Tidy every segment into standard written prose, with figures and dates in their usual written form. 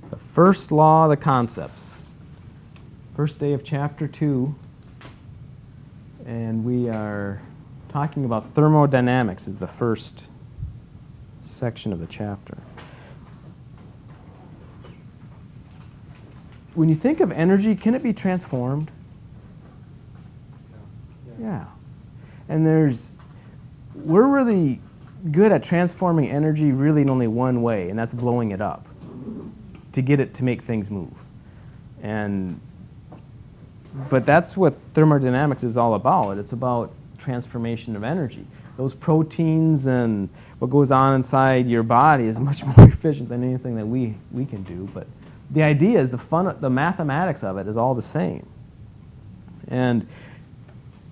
The first law of the concepts. First day of chapter 2. And we are talking about thermodynamics is the first section of the chapter. When you think of energy, can it be transformed? Yeah. And we're really good at transforming energy really in only one way, and that's blowing it up to get it to make things move. But that's what thermodynamics is all about. It's about transformation of energy. Those proteins and what goes on inside your body is much more efficient than anything that we can do. But the idea is the mathematics of it is all the same. And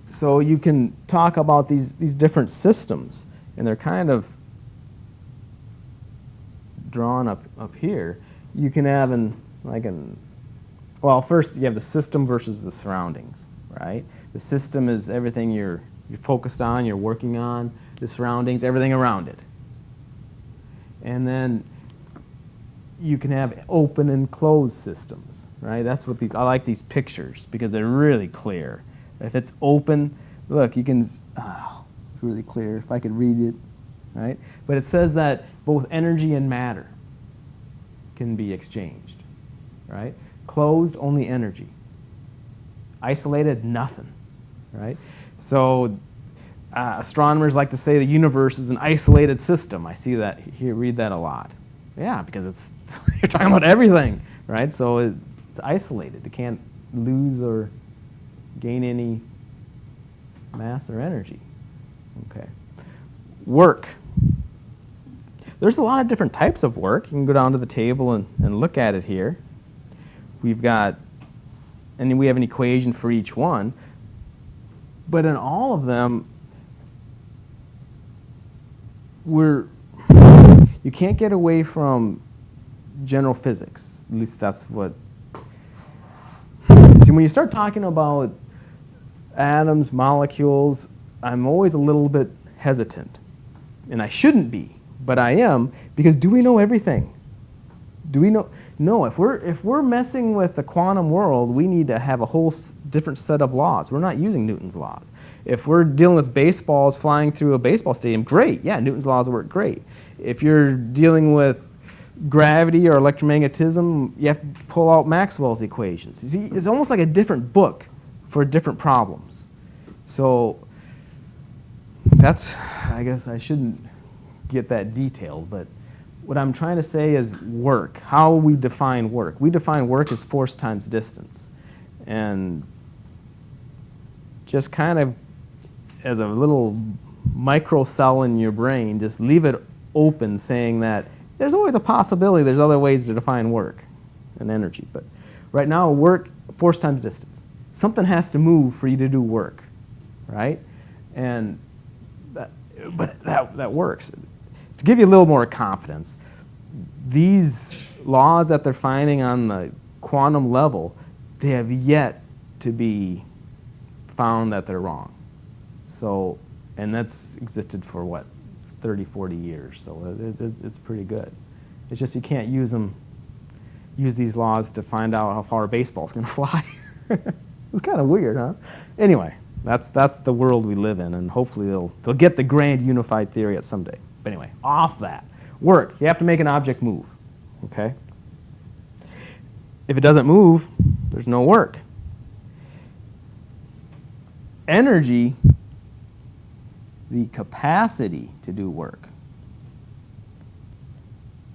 so you can talk about these different systems, and they're kind of drawn up here. You can have well, first you have the system versus the surroundings, right? The system is everything you're focused on, you're working on. The surroundings, everything around it. And then you can have open and closed systems, right? That's what I like these pictures because they're really clear. If it's open, look, you can, it's really clear if I could read it, right? But it says that both energy and matter can be exchanged, right? Closed, only energy. Isolated, nothing, right? So astronomers like to say the universe is an isolated system. I see that here, read that a lot. Yeah, because you're talking about everything, right? So it's isolated. It can't lose or gain any mass or energy. Okay. Work. There's a lot of different types of work. You can go down to the table and look at it here. We've got, and we have an equation for each one. But in all of them, you can't get away from general physics. At least that's what. See, when you start talking about atoms, molecules, I'm always a little bit hesitant. And I shouldn't be, but I am, because do we know everything? Do we know? No, if we're messing with the quantum world, we need to have a whole different set of laws. We're not using Newton's laws. If we're dealing with baseballs flying through a baseball stadium, great. Yeah, Newton's laws work great. If you're dealing with gravity or electromagnetism, you have to pull out Maxwell's equations. You see, it's almost like a different book for different problems. So I guess I shouldn't get that detailed, but what I'm trying to say is work, how we define work. We define work as force times distance. And just kind of as a little micro cell in your brain, just leave it open saying that there's always a possibility there's other ways to define work and energy. But right now, work, force times distance. Something has to move for you to do work, right? And that works. To give you a little more confidence, these laws that they're finding on the quantum level, they have yet to be found that they're wrong. So, and that's existed for what, 30, 40 years. So it's pretty good. It's just you can't use these laws to find out how far a baseball's going to fly. It's kind of weird, huh? Anyway, that's the world we live in, and hopefully they'll get the grand unified theory at some day. But anyway, off that. Work. You have to make an object move. Okay? If it doesn't move, there's no work. Energy, the capacity to do work.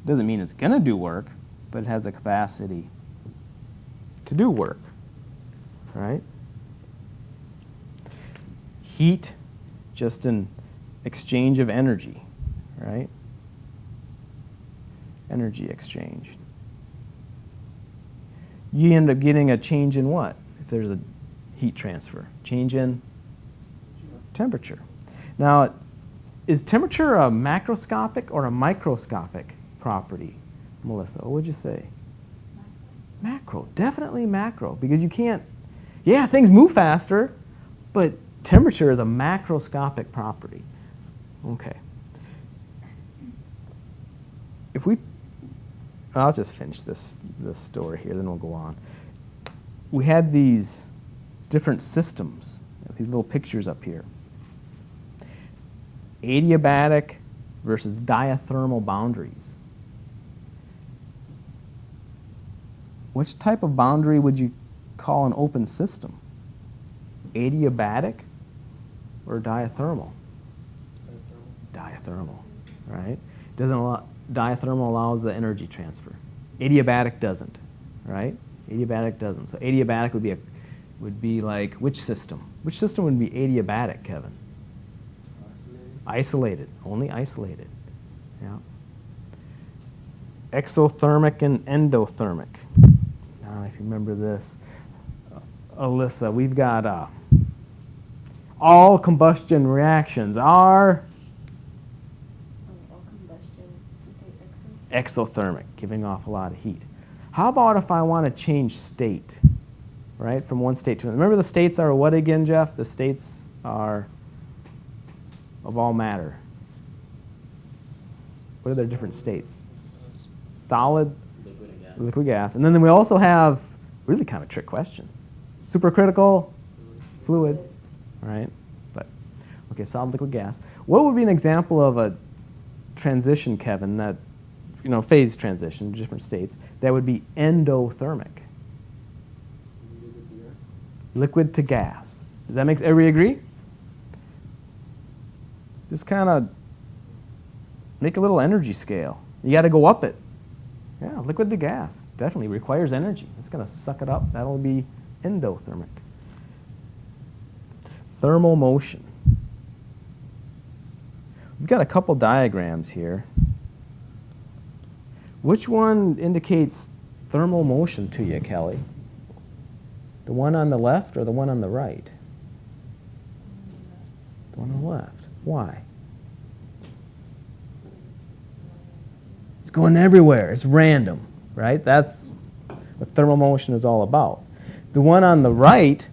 Doesn't mean it's going to do work, but it has the capacity to do work. Right? Heat, just an exchange of energy. Right? Energy exchange. You end up getting a change in what? If there's a heat transfer. Change in temperature. Now, is temperature a macroscopic or a microscopic property? Melissa, what would you say? Macro. Definitely macro. Because you can't, yeah, things move faster, but temperature is a macroscopic property. Okay. If we I'll just finish this story here, then we'll go on. We had these different systems, these little pictures up here. Adiabatic versus diathermal boundaries. Which type of boundary would you call an open system? Adiabatic or diathermal? Diathermal, right? Diathermal allows the energy transfer. Adiabatic doesn't, right? Adiabatic doesn't. So adiabatic would be like which system? Which system would be adiabatic, Kevin? Isolated. Only isolated. Yeah. Exothermic and endothermic. Now, if you remember this, Alyssa, we've got all combustion reactions are exothermic, giving off a lot of heat. How about if I want to change state, right, from one state to another? Remember the states are what again, Jeff? The states are of all matter. What are their different states? Solid, liquid gas. And then we also have, really kind of a trick question, supercritical, fluid, right? But, okay, solid, liquid, gas. What would be an example of a transition, Kevin, that, you know, phase transition, different states, that would be endothermic? Liquid to gas. Does that make everybody agree? Just kind of make a little energy scale. You got to go up it. Yeah, liquid to gas definitely requires energy. It's going to suck it up. That'll be endothermic. Thermal motion. We've got a couple diagrams here. Which one indicates thermal motion to you, Kelly? The one on the left or the one on the right? The one on the left. Why? It's going everywhere. It's random, right? That's what thermal motion is all about. The one on the right,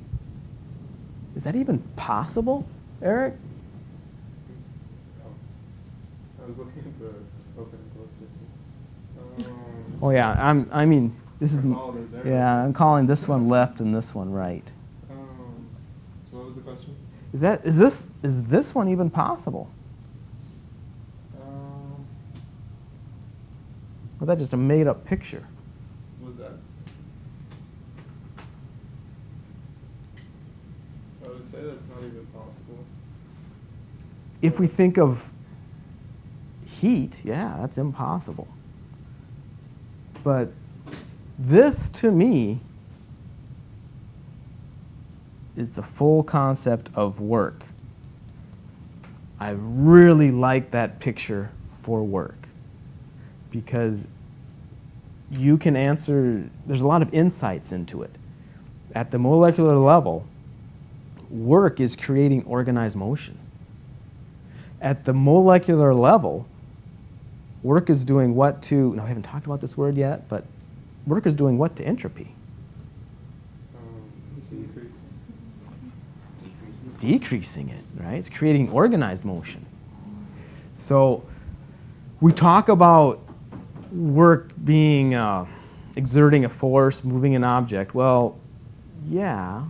is that even possible, Eric? I was looking at the open and closed system. Oh yeah, I mean, this is, yeah, I'm calling this one left and this one right. So what was the question? Is this one even possible? Or is that just a made-up picture? Was that? I would say that's not even possible. If we think of heat, yeah, that's impossible. But this, to me, is the full concept of work. I really like that picture for work because you can answer, there's a lot of insights into it. At the molecular level, work is creating organized motion. At the molecular level, work is doing what to, no, I haven't talked about this word yet, but work is doing what to entropy? Decreasing it, right? It's creating organized motion. So we talk about work being exerting a force, moving an object. Well, yeah,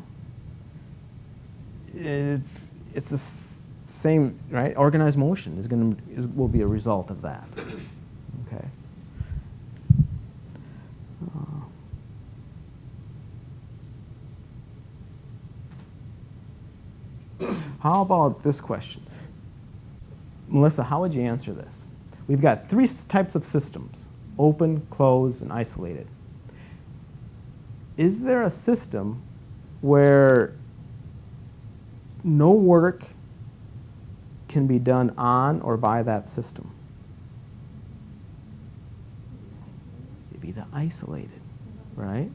it's the same, right? Organized motion will be a result of that. Okay. How about this question? Melissa, how would you answer this? We've got three types of systems: open, closed, and isolated. Is there a system where no work can be done on or by that system? It'd be the isolated, right?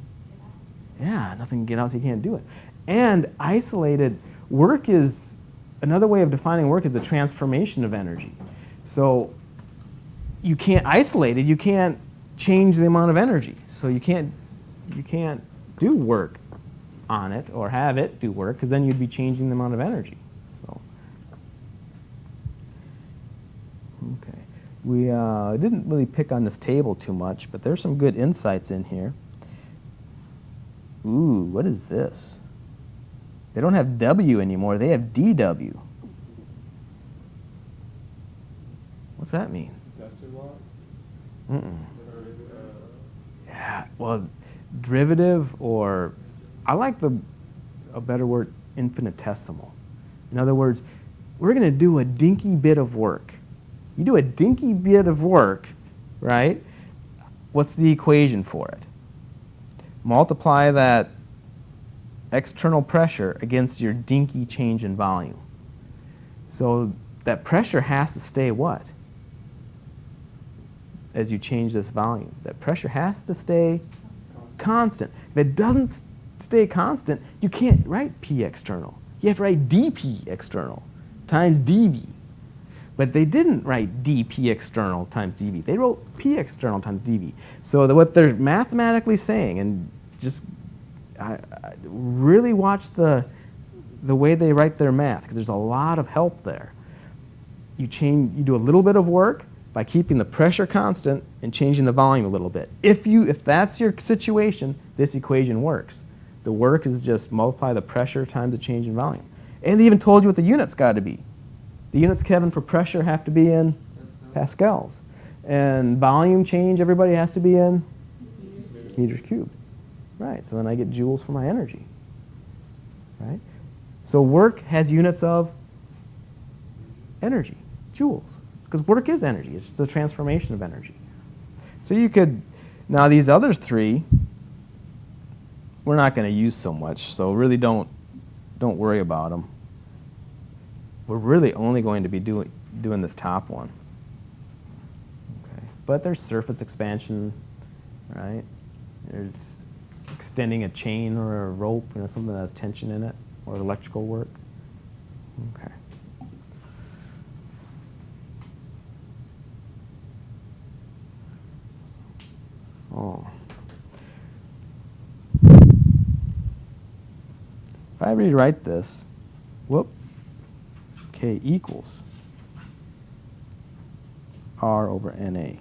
Yeah, nothing can get out, so you can't do it. And isolated work is, another way of defining work is the transformation of energy. So you can't isolate it, you can't change the amount of energy. So you can't do work on it or have it do work, because then you'd be changing the amount of energy. So, okay. We didn't really pick on this table too much, but there's some good insights in here. Ooh, what is this? They don't have W anymore, they have DW. What's that mean? Nested logs? Mm-mm. Yeah, well, derivative, or I like a better word, infinitesimal. In other words, we're going to do a dinky bit of work. You do a dinky bit of work, right? What's the equation for it? Multiply that external pressure against your dinky change in volume. So that pressure has to stay what? As you change this volume. That pressure has to stay constant. If it doesn't stay constant, you can't write P external. You have to write dP external times dV. But they didn't write dP external times dV. They wrote P external times dV. So what they're mathematically saying, and just I really watch the way they write their math, because there's a lot of help there. You do a little bit of work by keeping the pressure constant and changing the volume a little bit. If that's your situation, this equation works. The work is just multiply the pressure times the change in volume. And they even told you what the units got to be. The units, Kevin, for pressure have to be in pascals. And volume change, everybody has to be in meters cubed. Right, so then I get joules for my energy. Right? So work has units of energy, joules. Because work is energy. It's just a transformation of energy. So you could, now these other three, we're not going to use so much, so really don't worry about them. We're really only going to be doing this top one. Okay. But there's surface expansion, right? There's extending a chain or a rope, something that has tension in it, or electrical work. Okay. Oh. If I rewrite this, whoop, K equals R over NA.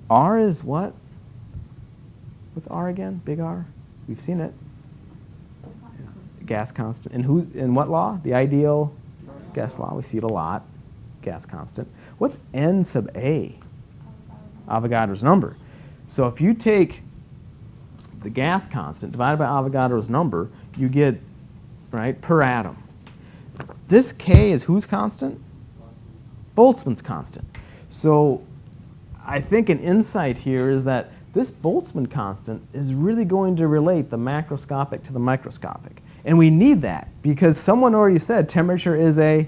R is what? What's R again? Big R? We've seen it. Gas constant. And in what law? The ideal gas law. We see it a lot. Gas constant. What's N sub A? Avogadro's number. So if you take the gas constant divided by Avogadro's number, you get, right, per atom. This K is whose constant? Boltzmann's constant. So I think an insight here is that this Boltzmann constant is really going to relate the macroscopic to the microscopic. And we need that because someone already said temperature is a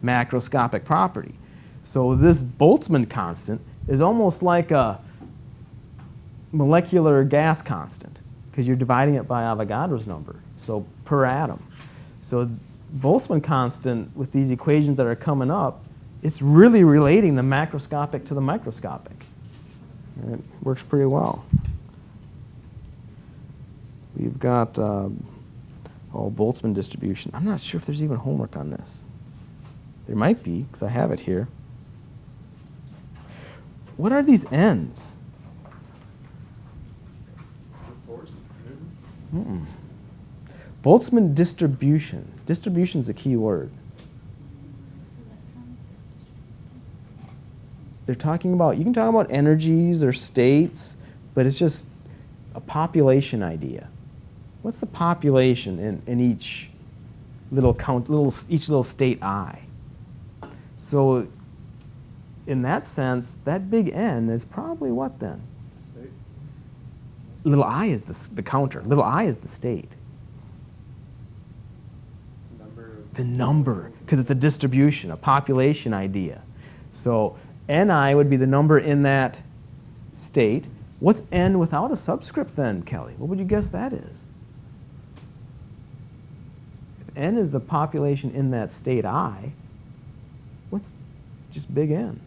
macroscopic property. So this Boltzmann constant is almost like a molecular gas constant because you're dividing it by Avogadro's number, so per atom. So Boltzmann constant with these equations that are coming up, it's really relating the macroscopic to the microscopic. And it works pretty well. We've got Boltzmann distribution. I'm not sure if there's even homework on this. There might be, because I have it here. What are these N's? Force. Boltzmann distribution. Distribution is a key word. They're talking about, you can talk about energies or states, but it's just a population idea. What's the population in each little each little state I? So in that sense, that big N is probably what then? State. Little I is the counter. Little I is the state. The number, because it's a distribution, a population idea. So Ni would be the number in that state. What's N without a subscript then, Kelly? What would you guess that is? If N is the population in that state I, what's just big N?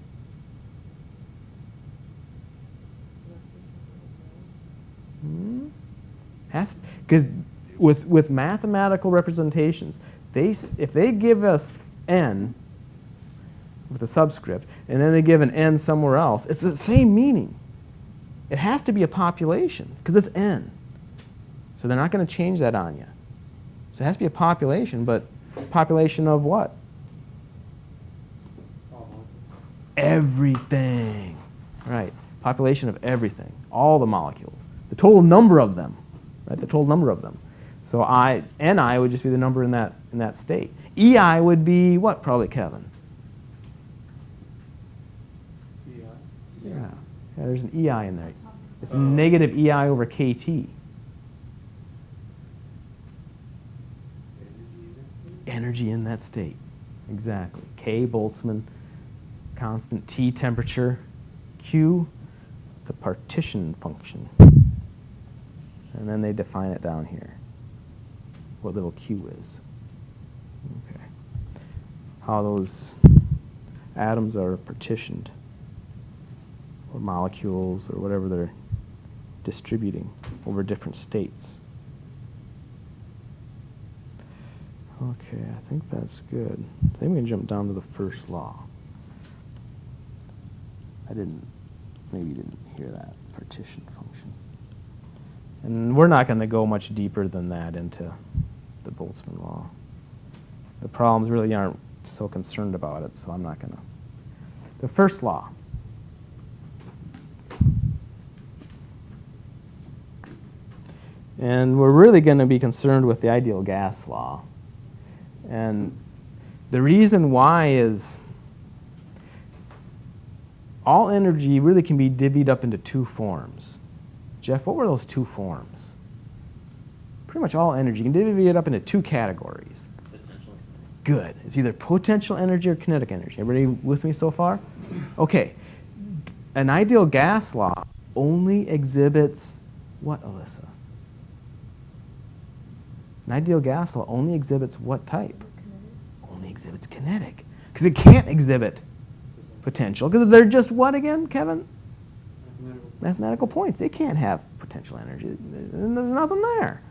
Because with mathematical representations, if they give us N, with a subscript, and then they give an n somewhere else, it's the same meaning. It has to be a population, because it's n. So they're not going to change that on you. So it has to be a population, but population of what? Everything. Right. Population of everything. All the molecules. The total number of them. Right? The total number of them. So Ni would just be the number in that state. Ei would be what, probably, Kevin? EI? Yeah, there's an Ei in there. It's negative Ei over kT. Energy in that state. Exactly. K, Boltzmann constant, T, temperature, Q, the partition function. And then they define it down here, what little q is. Okay. How those atoms are partitioned, or molecules, or whatever they're distributing over different states. Okay, I think that's good. I think we can jump down to the first law. Maybe you didn't hear that, partition function. And we're not going to go much deeper than that into the Boltzmann law. The problems really aren't so concerned about it, so I'm not going to. The first law. And we're really going to be concerned with the ideal gas law. And the reason why is all energy really can be divvied up into two forms. Jeff, what were those two forms? Pretty much all energy. You can divvy it up into two categories. Potential. Good. It's either potential energy or kinetic energy. Everybody with me so far? Okay. An ideal gas law only exhibits what, Alyssa? An ideal gas law only exhibits what type? Kinetic. Only exhibits kinetic. Because it can't exhibit potential. Because they're just what again, Kevin? Mathematical points. They can't have potential energy. There's nothing there.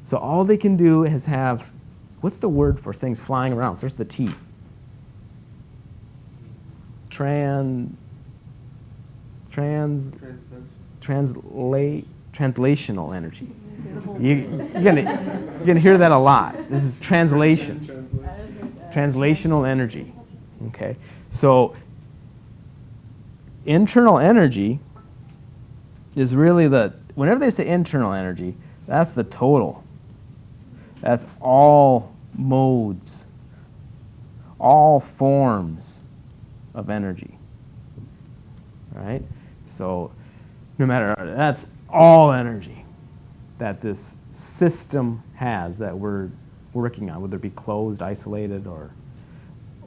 So all they can do is have, what's the word for things flying around? Starts with the T. Translational energy. You're gonna hear that a lot. This is translation. Translational energy. Okay. So internal energy is really whenever they say internal energy, that's the total. That's all modes, all forms of energy. Right? So no matter, that's all energy that this system has that we're working on, whether it be closed, isolated, or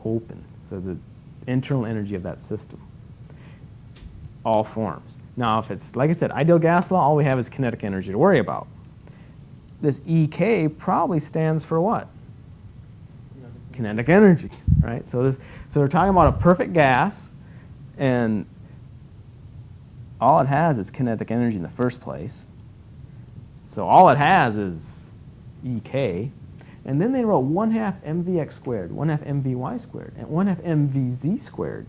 open. So the internal energy of that system. All forms. Now, if it's, like I said, ideal gas law, all we have is kinetic energy to worry about. This EK probably stands for what? Kinetic energy, right? So we're talking about a perfect gas, and all it has is kinetic energy in the first place. So all it has is EK. And then they wrote 1/2 mvx squared, 1/2 mvy squared, and 1/2 mvz squared.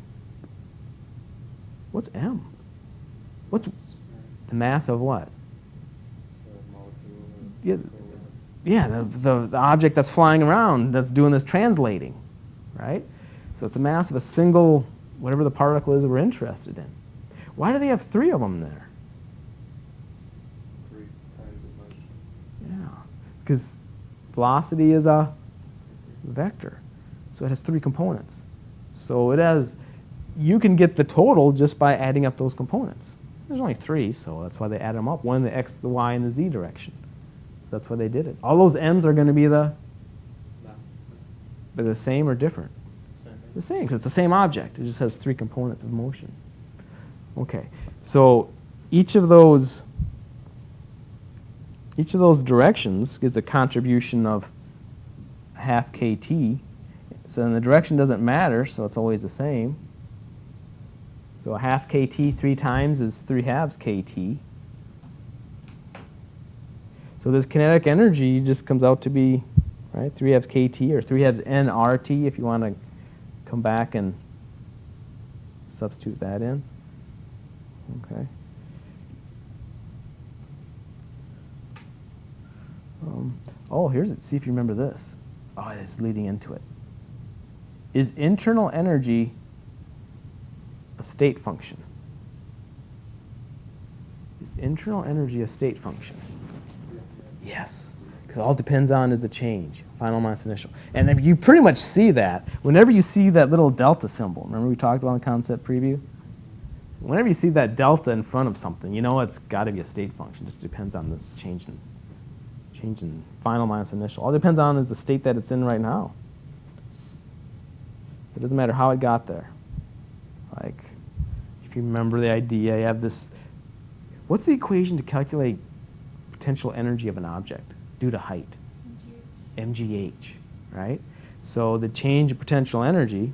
What's m? What's the mass of what? Yeah, the object that's flying around that's doing this translating, right? So it's the mass of a single, whatever the particle is we're interested in. Why do they have 3 of them there? 3 kinds of motion. Yeah, because velocity is a vector, so it has 3 components. So it has, you can get the total just by adding up those components. There's only 3, so that's why they add them up. One in the x, the y, and the z direction. So that's why they did it. All those m's are going to be the same or different? The same, because it's the same object. It just has 3 components of motion. Okay, so each of those directions gives a contribution of 1/2 kT. So then the direction doesn't matter, so it's always the same. So 1/2 kT 3 times is 3/2 kT. So this kinetic energy just comes out to be, right, 3/2 kT or 3/2 nRT if you want to come back and substitute that in. Okay. Oh, here's it. See if you remember this. Oh, it's leading into it. Is internal energy a state function? Is internal energy a state function? Yes. Because all it depends on is the change, final minus initial. And if you pretty much see that, whenever you see that little delta symbol, remember we talked about in the concept preview? Whenever you see that delta in front of something, you know it's got to be a state function. It just depends on the change in final minus initial. All it depends on is the state that it's in right now. It doesn't matter how it got there. Like, if you remember the idea, you have this. What's the equation to calculate potential energy of an object due to height? MGH, right? So the change of potential energy,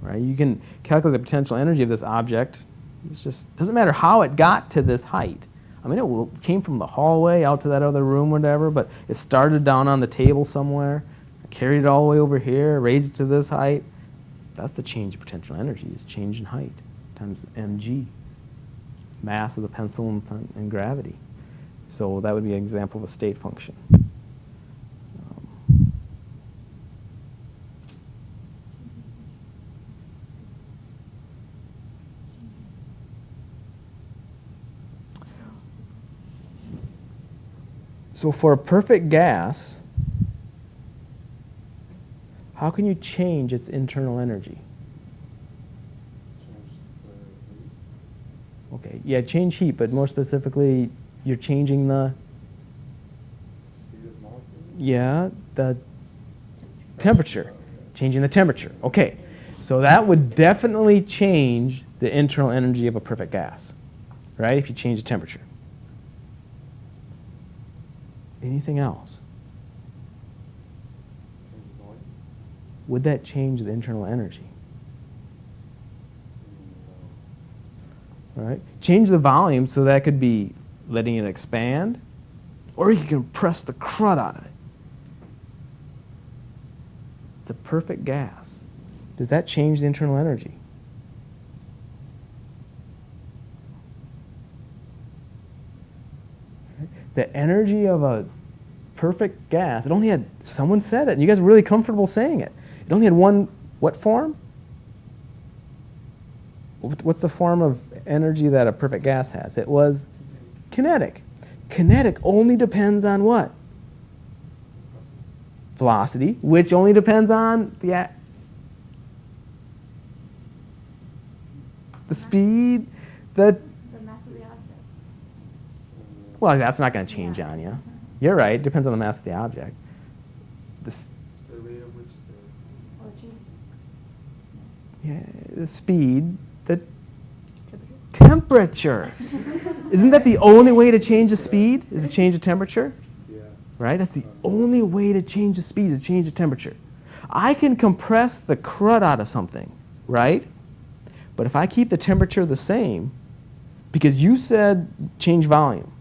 right? You can calculate the potential energy of this object. It just doesn't matter how it got to this height. I mean, it came from the hallway out to that other room, whatever, but it started down on the table somewhere, carried it all the way over here, raised it to this height. That's the change of potential energy, is change in height times mg, mass of the pencil and gravity. So that would be an example of a state function. So for a perfect gas, how can you change its internal energy? Okay, yeah, change heat, but more specifically, you're changing the... Speed of molecule? Yeah, the temperature. Changing the temperature. Okay, so that would definitely change the internal energy of a perfect gas, right, if you change the temperature. Anything else? Would that change the internal energy? Right? Change the volume, so that could be letting it expand, or you can compress the crud out of it. It's a perfect gas. Does that change the internal energy? The energy of a perfect gas, it only had, someone said it, and you guys were really comfortable saying it. It only had one, what form? What's the form of energy that a perfect gas has? It was kinetic. Kinetic only depends on what? Velocity, which only depends on the speed, the mass of the object. well, that's not going to change on you. You're right. It depends on the mass of the object. The rate at which The speed, the temperature. Isn't that the only way to change the speed? Is to change the temperature? Yeah. Right? That's the only way to change the speed, is to change the temperature. I can compress the crud out of something, right? But if I keep the temperature the same, because you said change volume.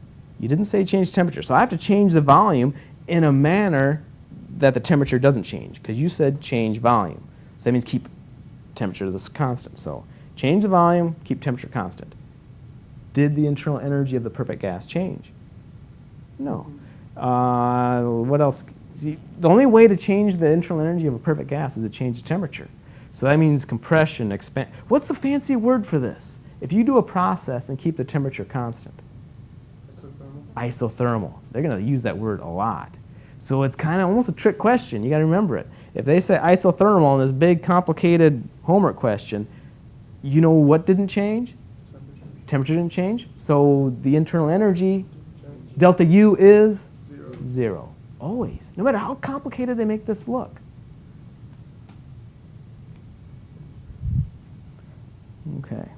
You didn't say change temperature. So I have to change the volume in a manner that the temperature doesn't change, because you said change volume. So that means keep temperature this constant. So change the volume, keep temperature constant. Did the internal energy of the perfect gas change? No. What else? See, the only way to change the internal energy of a perfect gas is to change the temperature. So that means compression, expand. What's the fancy word for this? If you do a process and keep the temperature constant? Isothermal. They're going to use that word a lot. So it's kind of almost a trick question. You got to remember it. If they say isothermal in this big, complicated homework question, you know what didn't change? Temperature didn't change. So the internal energy, delta U, is zero. Always. No matter how complicated they make this look. Okay.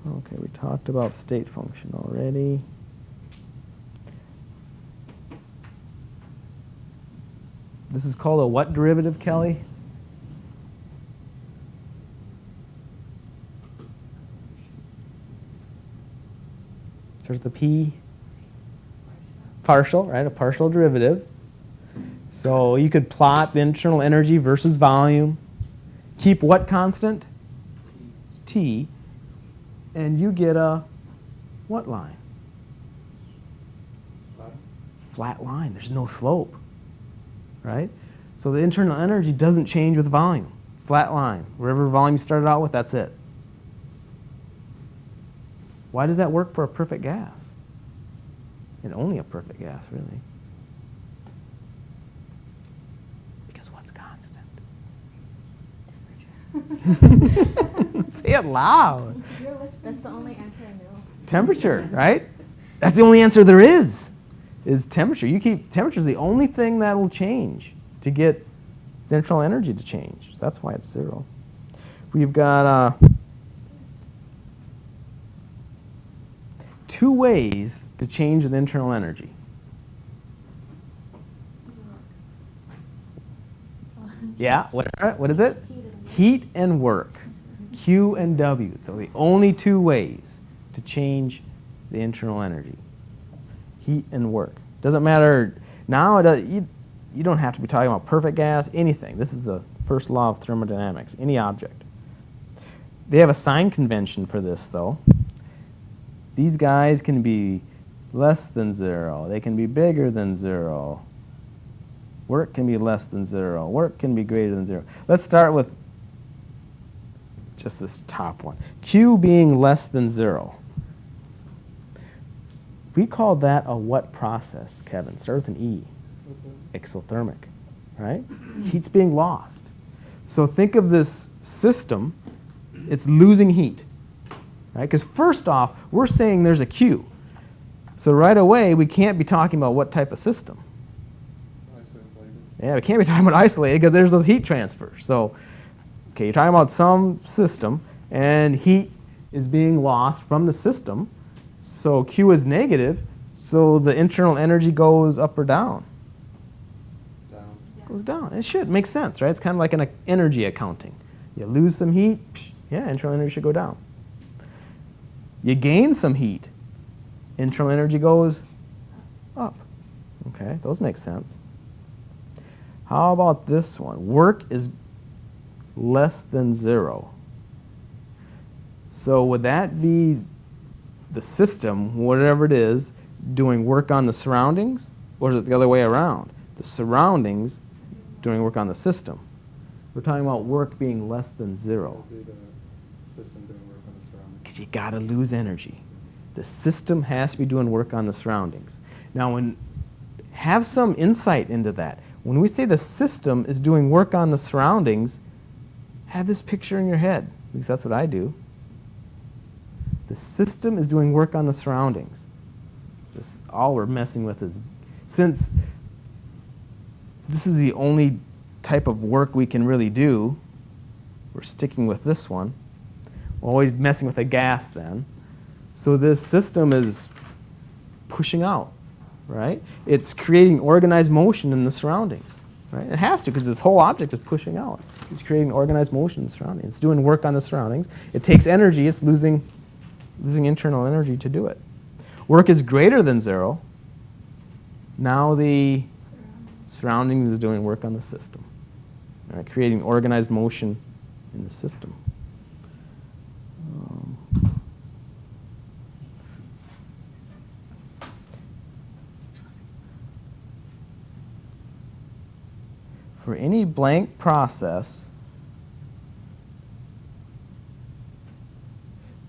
Okay, we talked about state function already. This is called a what derivative, Kelly? There's the P. Partial, right? A partial derivative. So you could plot the internal energy versus volume. Keep what constant? T. And you get a what line? Flat line. There's no slope, right? So the internal energy doesn't change with volume. Flat line. Whatever volume you started out with, that's it. Why does that work for a perfect gas? And only a perfect gas, really. Because what's constant? Temperature. Say it loud. That's the only answer I know. Temperature, right? That's the only answer there is temperature. Temperature is the only thing that will change to get the internal energy to change. That's why it's 0. We've got 2 ways to change the internal energy. Yeah, what is it? Heat and work. Q and W. They're the only 2 ways to change the internal energy. Heat and work. Doesn't matter now. You don't have to be talking about perfect gas, anything. This is the first law of thermodynamics, any object. They have a sign convention for this, though. These guys can be less than 0. They can be bigger than 0. Work can be less than 0. Work can be greater than 0. Let's start with just this top one. Q being less than 0. We call that a what process, Kevin? Start with an E. Exothermic, right? Heat's being lost. So think of this system. It's losing heat, right? Because first off, we're saying there's a Q. So right away, we can't be talking about what type of system. Isolated. Yeah, we can't be talking about isolated because there's those heat transfers. So, okay, you're talking about some system, and heat is being lost from the system. So Q is negative, so the internal energy goes up or down? Down. Goes down. It should. Make sense, right? It's kind of like an energy accounting. You lose some heat, yeah, internal energy should go down. You gain some heat, internal energy goes up. Okay, those make sense. How about this one? Work is less than 0. So would that be the system, whatever it is, doing work on the surroundings? Or is it the other way around? The surroundings doing work on the system. We're talking about work being less than 0. That would be the system doing work on the surroundings. Because you got to lose energy. The system has to be doing work on the surroundings. Now, have some insight into that. When we say the system is doing work on the surroundings, have this picture in your head, because that's what I do. The system is doing work on the surroundings. All we're messing with is, since this is the only type of work we can really do, we're sticking with this one. We're always messing with a gas then. So this system is pushing out, right? It's creating organized motion in the surroundings, right? It has to, because this whole object is pushing out. It's creating organized motion in the surroundings. It's doing work on the surroundings. It takes energy. It's losing internal energy to do it. Work is greater than 0. Now the surroundings is doing work on the system, right? Creating organized motion in the system. For any blank process,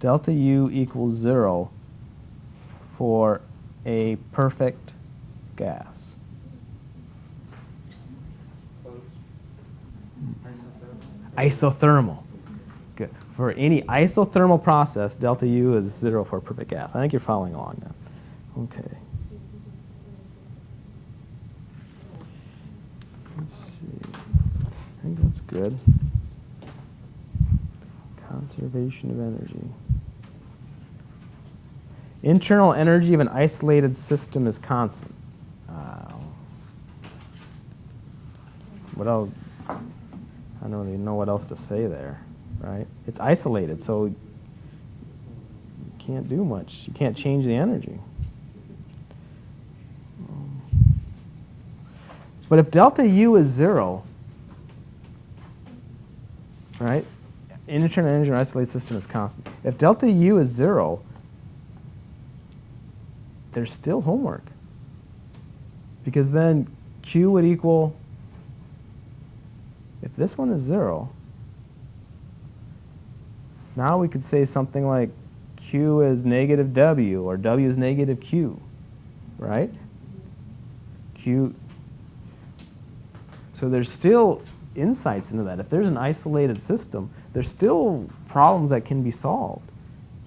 delta U equals 0 for a perfect gas. Close. Isothermal. Good. For any isothermal process, delta U is 0 for a perfect gas. I think you're following along now. Okay. Let's see. I think that's good. Conservation of energy. Internal energy of an isolated system is constant. What else? I don't even know what else to say there, right? It's isolated, so you can't do much. You can't change the energy. But if delta U is 0, right? Internal energy in an isolated system is constant. If delta U is 0, there's still homework. Because then Q would equal, if this one is 0, now we could say something like Q is negative W or W is negative Q, right? Q. So there's still insights into that. If there's an isolated system, there's still problems that can be solved.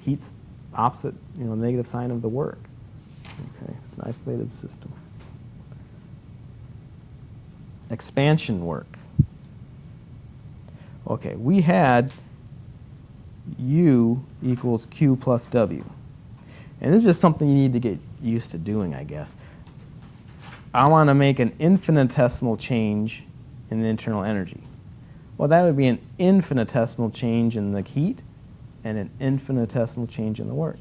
Heat's opposite, negative sign of the work. Okay, it's an isolated system. Expansion work. Okay, we had U equals Q plus W. And this is just something you need to get used to doing, I guess. I want to make an infinitesimal change in the internal energy. Well, that would be an infinitesimal change in the heat and an infinitesimal change in the work.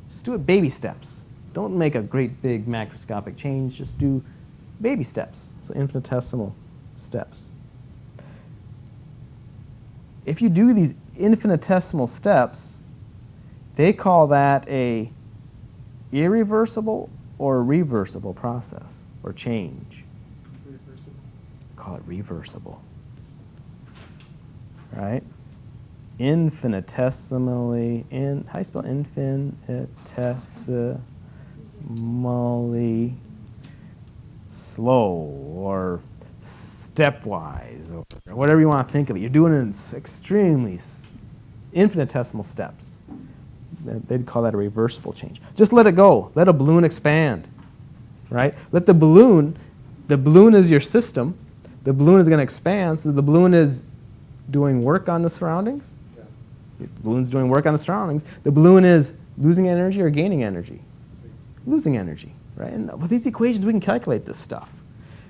Just do it baby steps. Don't make a great big macroscopic change. Just do baby steps. So infinitesimal steps. If you do these infinitesimal steps, they call that a irreversible or reversible process or change. Reversible. Call it reversible. Right? Infinitesimally, how do you spell infinitesimally slow or stepwise or whatever you want to think of it. You're doing it in extremely infinitesimal steps. They'd call that a reversible change. Just let it go. Let a balloon expand. Right? Let the balloon is your system. The balloon is going to expand, so the balloon is doing work on the surroundings. Yeah. The balloon's doing work on the surroundings. The balloon is losing energy or gaining energy? Losing energy, right? And with these equations, we can calculate this stuff.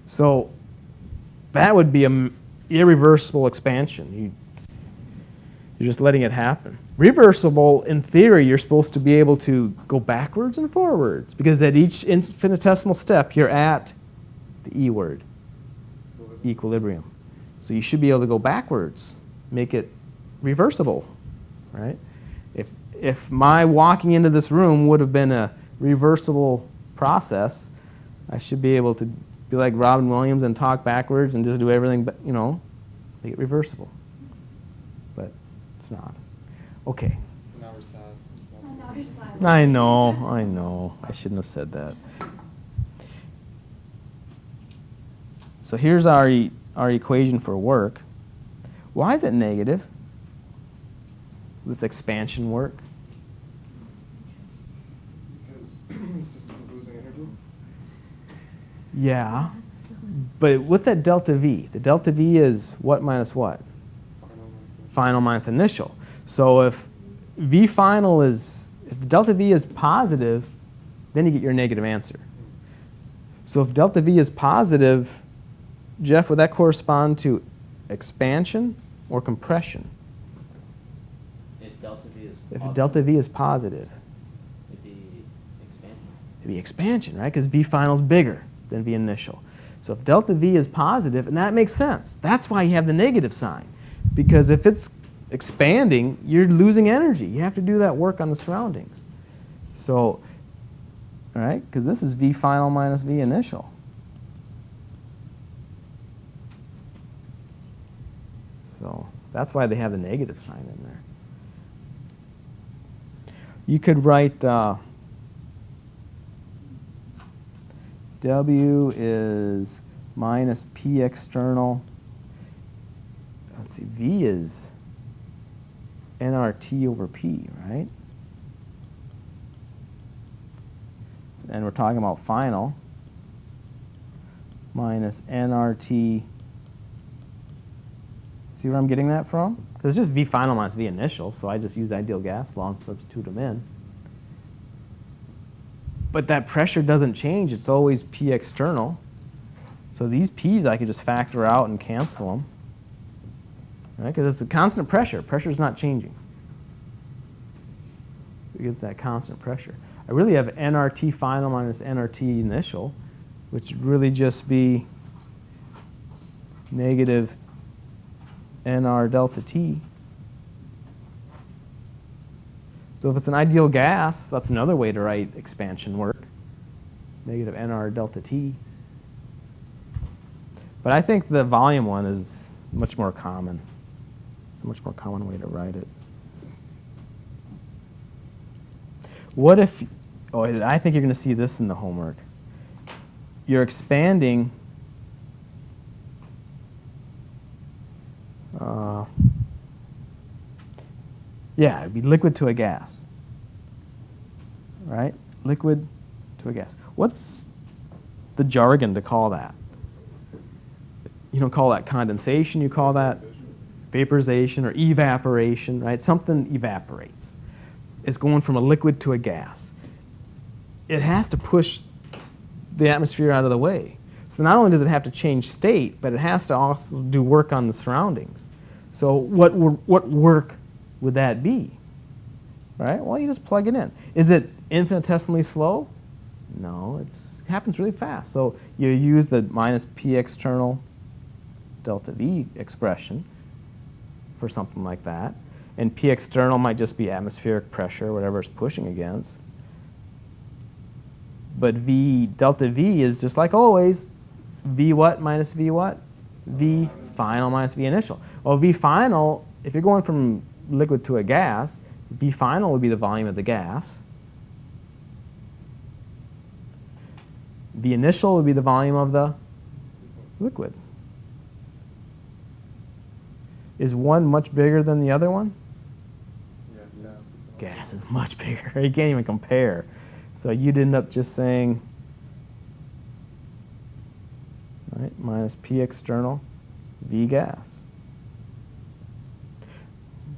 So that would be an irreversible expansion. You're just letting it happen. Reversible, in theory, you're supposed to be able to go backwards and forwards because at each infinitesimal step, you're at the E word, equilibrium. So you should be able to go backwards, make it reversible, right? If my walking into this room would have been a reversible process, I should be able to be like Robin Williams and talk backwards and just do everything, but make it reversible. But it's not. Okay. Now we're sad. Now we're sad. I know. I shouldn't have said that. So here's our equation for work. Why is it negative? This expansion work. Because the system is losing energy. Yeah. But with that delta V, the delta V is what minus what? Final minus initial. So if V final if the delta V is positive, then you get your negative answer. So if delta V is positive, Jeff, would that correspond to expansion or compression? If delta V is If positive, delta V is positive, it'd be expansion. it'd be expansion, right? Because V final is bigger than V initial. So if delta V is positive, and that makes sense. That's why you have the negative sign. Because if it's expanding, you're losing energy. You have to do that work on the surroundings. So, all right, because this is V final minus V initial. So that's why they have the negative sign in there. You could write W is minus P external. Let's see, V is nRT over P, right? And we're talking about final minus nRT. See where I'm getting that from? Because it's just V final minus V initial, so I just use ideal gas law and substitute them in. But that pressure doesn't change. It's always P external. So these P's I could just factor out and cancel them. Right? Because it's a constant pressure. Pressure's not changing. It gets that constant pressure. I really have nRT final minus nRT initial, which would really just be negative nR delta T. So if it's an ideal gas, that's another way to write expansion work. Negative nR delta T. But I think the volume one is much more common. It's a much more common way to write it. What if, oh, I think you're going to see this in the homework. You're expanding yeah, it'd be liquid to a gas, right? Liquid to a gas. What's the jargon to call that? You don't call that condensation, you call that vaporization or evaporation, right? Something evaporates. It's going from a liquid to a gas. It has to push the atmosphere out of the way. So not only does it have to change state, but it has to also do work on the surroundings. So what work would that be? Right? Well, you just plug it in. Is it infinitesimally slow? No, it happens really fast. So you use the minus P external delta V expression for something like that. And P external might just be atmospheric pressure, whatever it's pushing against. But V delta V is just like always, V what minus V what? V final minus V initial. Well, V final, if you're going from liquid to a gas, V final would be the volume of the gas. V initial would be the volume of the liquid. Is one much bigger than the other one? Yeah, Gas is much bigger. You can't even compare. So you'd end up just saying, right, minus P external, V gas.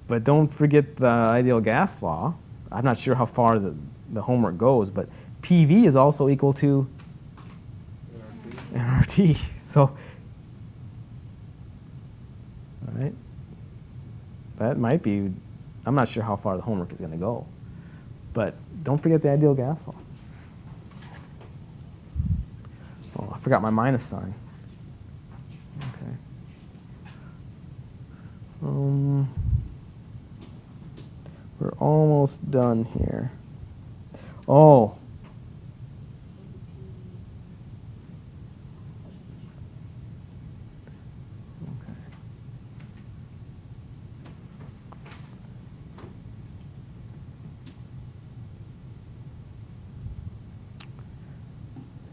But don't forget the ideal gas law. I'm not sure how far the homework goes, but PV is also equal to nRT. So, all right, that might be, I'm not sure how far the homework is going to go. But don't forget the ideal gas law. Oh, I forgot my minus sign. Okay. We're almost done here. Oh. Okay.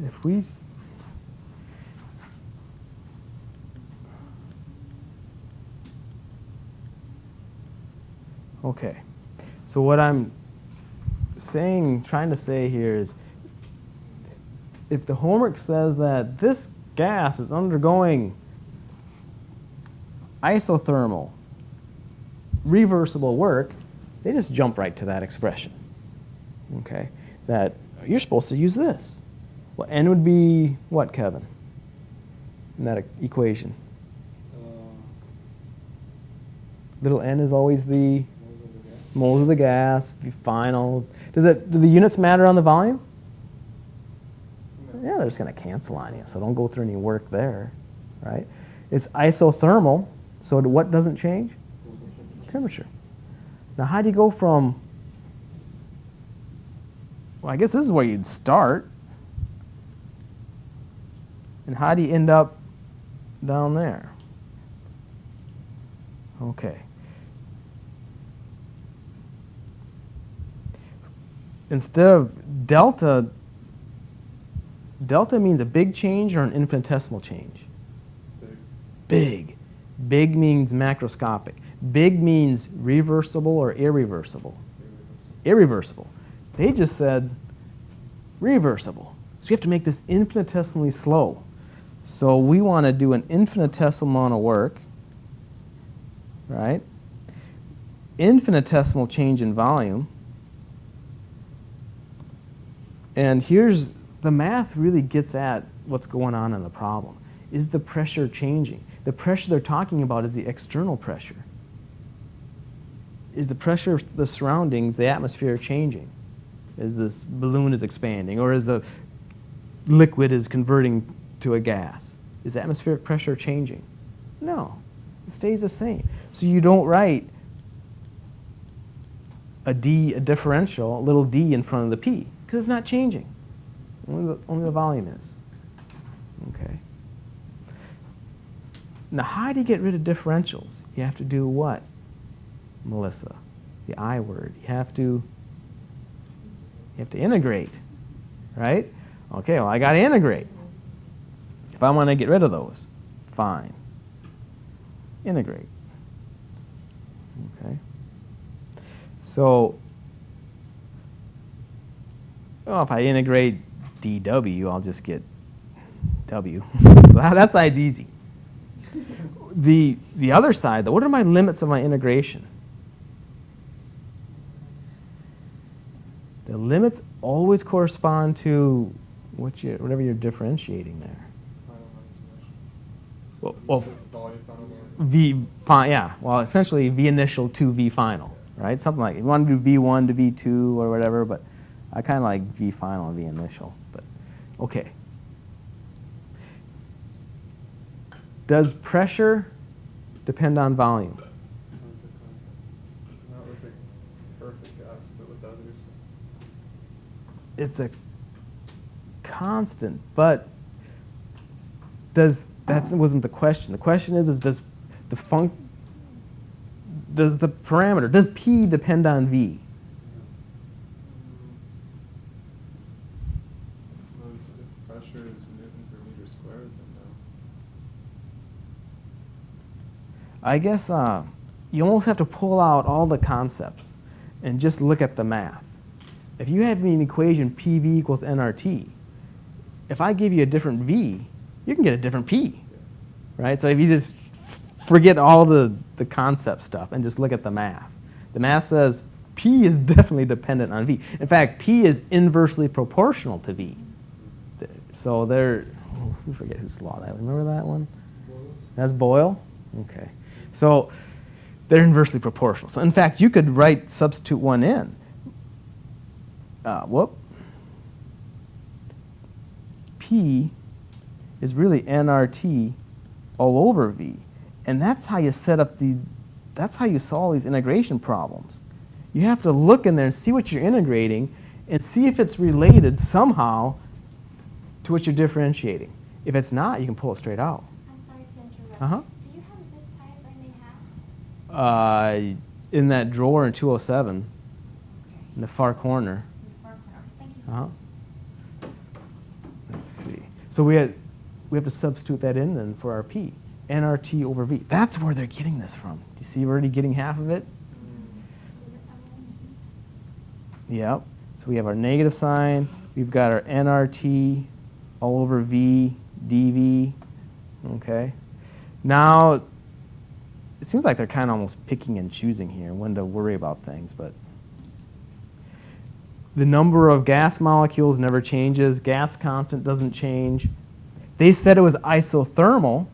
If we okay, so what I'm trying to say here is, if the homework says that this gas is undergoing isothermal, reversible work, they just jump right to that expression. Okay, that you're supposed to use this. Well, N would be what, Kevin, in that equation? Little n is always the moles of the gas, the final. Do the units matter on the volume? No. Yeah, they're just going to cancel on you, so don't go through any work there, right? It's isothermal, so what doesn't change? Temperature. Now, how do you go from, well, I guess this is where you'd start. And how do you end up down there? Okay. Instead of delta, delta means a big change or an infinitesimal change? Big. Big means macroscopic. Big means reversible or irreversible? Irreversible. They just said reversible. So you have to make this infinitesimally slow. So we want to do an infinitesimal amount of work, right? Infinitesimal change in volume. And here's the math really gets at what's going on in the problem. Is the pressure changing? The pressure they're talking about is the external pressure. Is the pressure of the surroundings, the atmosphere, changing? Is this balloon is expanding, or is the liquid is converting to a gas? Is atmospheric pressure changing? No, it stays the same. So you don't write a differential, a little d in front of the p, because it's not changing. Only the volume is. Okay. Now, how do you get rid of differentials? You have to do what, Melissa? The I word. You have to integrate, right? Okay, well, I got to integrate. If I want to get rid of those, fine. Integrate. Okay. So, well, if I integrate dw, I'll just get w. So that side's easy. The other side, though, what are my limits of my integration? The limits always correspond to whatever you're differentiating there. Well, V, yeah. Well, essentially V initial to V final, right? Something like, you want to do V1 to V2 or whatever, but I kind of like V final and V initial. But okay. Does pressure depend on volume? Not with the perfect gas, but with others. It's a constant, but that wasn't the question. The question is does the parameter, does P depend on V? Well, if pressure is Newton per meter squared, then no. I guess you almost have to pull out all the concepts and just look at the math. If you have an equation PV equals nRT, if I give you a different V, you can get a different P, right? So if you just forget all the concept stuff and just look at the math. The math says P is definitely dependent on V. In fact, P is inversely proportional to V. So I forget whose law that. Remember that one? That's Boyle? Okay. So they're inversely proportional. So in fact, you could substitute one in. P is really nRT all over V. And that's how you solve these integration problems. You have to look in there and see what you're integrating and see if it's related somehow to what you're differentiating. If it's not, you can pull it straight out. I'm sorry to interrupt. Uh-huh. Do you have zip ties I may have? In that drawer in 207, Okay. in the far corner. In the far corner. Thank you. Uh-huh. Let's see. So we have to substitute that in then for our P. nRT over V. That's where they're getting this from. Do you see we're already getting half of it? Yep. So we have our negative sign. We've got our nRT all over V, dV. Okay. Now, it seems like they're kind of almost picking and choosing here when to worry about things, but the number of gas molecules never changes. Gas constant doesn't change. They said it was isothermal,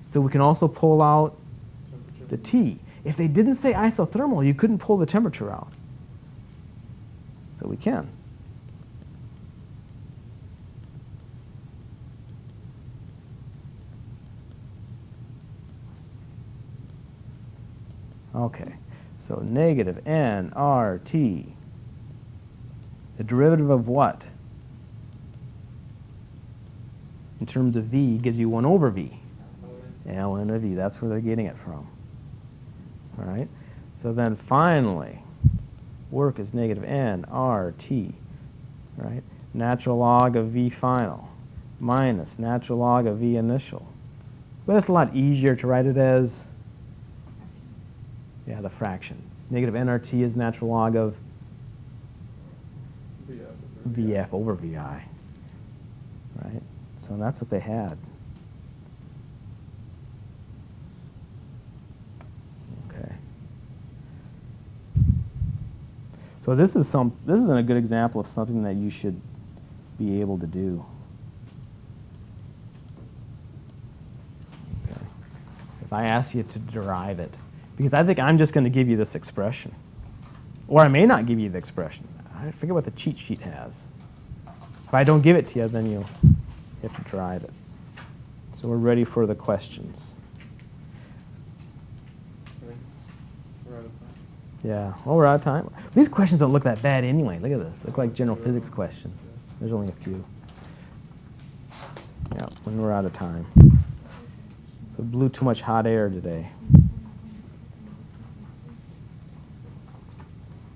so we can also pull out the T. If they didn't say isothermal, you couldn't pull the temperature out. So we can. Okay, so negative nRT. The derivative of what? In terms of V gives you 1 over V. ln of V, that's where they're getting it from. All right, so then finally, work is negative nRT, right? Natural log of V final minus natural log of V initial. But it's a lot easier to write it as, the fraction. Negative nRT is natural log of VF over VI, right? So that's what they had. Okay. So this is a good example of something that you should be able to do. Okay. If I ask you to derive it, because I think I'm just going to give you this expression, or I may not give you the expression. I forget what the cheat sheet has. If I don't give it to you, then you have to derive it. So we're ready for the questions. Yeah. Well, we're out of time. These questions don't look that bad anyway. Look at this. Look like general physics questions. There's only a few. Yeah, when we're out of time. So blew too much hot air today.